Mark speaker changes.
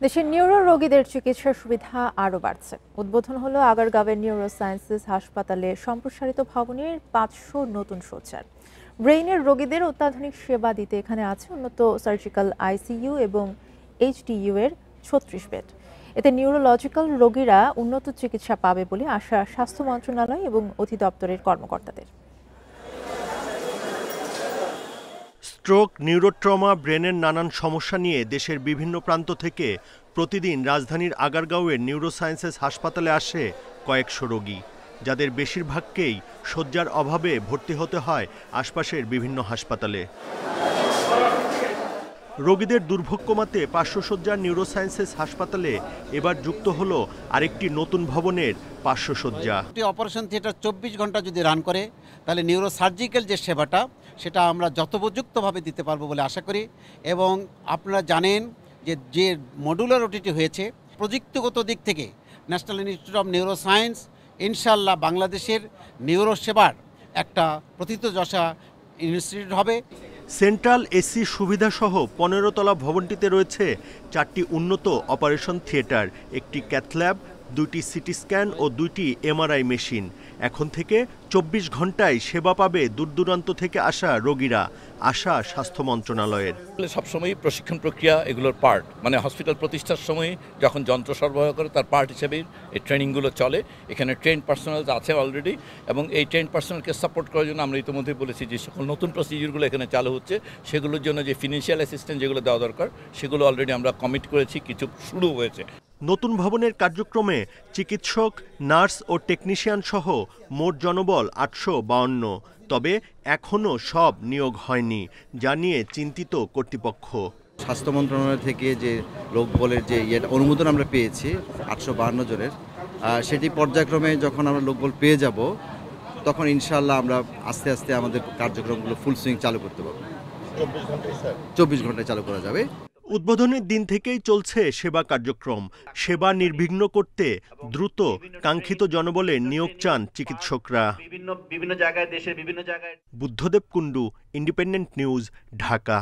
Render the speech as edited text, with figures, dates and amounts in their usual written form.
Speaker 1: দেশের নিউরো রোগীদের চিকিৎসার সুবিধা আরও বাড়ছে। উদ্বোধন হলো আগারগাঁওয়ের নিউরো সায়েন্সেস হাসপাতালে সম্প্রসারিত ভবনের 500 নতুন শয্যার। ব্রেইনের রোগীদের অত্যাধুনিক সেবা দিতে এখানে আছে উন্নত সার্জিক্যাল আইসিইউ এবং এইচডিইউ এর 36 বেড। এতে নিউরোলজিক্যাল রোগীরা উন্নত চিকিৎসা পাবে বলে আশা স্বাস্থ্য মন্ত্রণালয় এবং অধিদপ্তরের কর্মকর্তাদের।
Speaker 2: স্ট্রোক, নিউরোট্রমা, ব্রেনের নানান সমস্যা নিয়ে দেশের বিভিন্ন প্রান্ত থেকে প্রতিদিন রাজধানীর আগারগাঁওয়ের নিউরোসায়েন্সেস হাসপাতালে আসে কয়েকশো রোগী, যাদের বেশিরভাগকেই শয্যার অভাবে ভর্তি হতে হয় আশপাশের বিভিন্ন হাসপাতালে। রোগীদের দুর্ভোগ কমাতে 500 শয্যার নিউরোসায়েন্সেস হাসপাতালে এবার যুক্ত হলো আরেকটি নতুন ভবনের 500 শয্যা।
Speaker 3: অপারেশন থিয়েটার 24 ঘন্টা যদি রান করে, তাহলে নিউরো সার্জিক্যাল যে সেবাটা সেটা আমরা যথোপযুক্তভাবে দিতে পারবো বলে আশা করি। এবং আপনারা জানেন যে মডুলার ওটিটি হয়েছে, প্রযুক্তিগত দিক থেকে national institute of neuro science ইনশাল্লাহ বাংলাদেশের নিউরো সেবার একটা প্রথিতযশা ইনস্টিটিউট হবে।
Speaker 2: সেন্ট্রাল এসি সুবিধাসহ 15 তলা ভবনটিতে রয়েছে 4টি উন্নত অপারেশন থিয়েটার, একটি ক্যাথল্যাব, 2টি সিটি স্ক্যান ও 2টি এমআরআই মেশিন। এখন থেকে 24 ঘন্টায় সেবা পাবে দূরদূরান্ত থেকে আসা রোগীরা, আশা স্বাস্থ্য মন্ত্রণালয়ের।
Speaker 4: সবসময় প্রশিক্ষণ প্রক্রিয়া এগুলোর পার্ট, মানে হসপিটাল প্রতিষ্ঠার সময় যখন যন্ত্র সরবরাহ করে তার পার্ট হিসেবে এই ট্রেনিংগুলো চলে। এখানে ট্রেন পার্সোনাল আছে অলরেডি, এবং এই ট্রেন পার্সোনালকে সাপোর্ট করার জন্য আমরা ইতিমধ্যে বলেছি যে সকল নতুন প্রসিডিউরগুলো এখানে চালু হচ্ছে, সেগুলোর জন্য যে ফিনান্সিয়াল অ্যাসিস্ট্যান্স যেগুলো দেওয়া দরকার সেগুলো অলরেডি আমরা কমিট করেছি, কিছু শুরু হয়েছে।
Speaker 2: নতুন ভবনের কার্যক্রমে চিকিৎসক, নার্স ও টেকনিশিয়ান সহ মোট জনবল 852। তবে এখনও সব নিয়োগ হয়নি, যা নিয়ে চিন্তিত কর্তৃপক্ষ।
Speaker 5: স্বাস্থ্য মন্ত্রণালয় থেকে যে লোকবলের যে অনুমোদন আমরা পেয়েছি 852 জনের, সেটি পর্যায়ক্রমে যখন আমরা লোকবল পেয়ে যাব, তখন ইনশাআল্লাহ আমরা আস্তে আস্তে আমাদের কার্যক্রমগুলো ফুল সুইং চালু করতে পারবো। 24 ঘন্টায় চালু করা যাবে।
Speaker 2: উদ্বোধনের দিন থেকেই চলছে সেবা কার্যক্রম। সেবা নির্বিঘ্ন করতে দ্রুত কাঙ্ক্ষিত জনবলের নিয়োগ চান চিকিৎসকরা।
Speaker 6: বিভিন্ন জায়গায়, দেশের বিভিন্ন জায়গায়।
Speaker 2: Buddhadeb Kundu, independent news, Dhaka.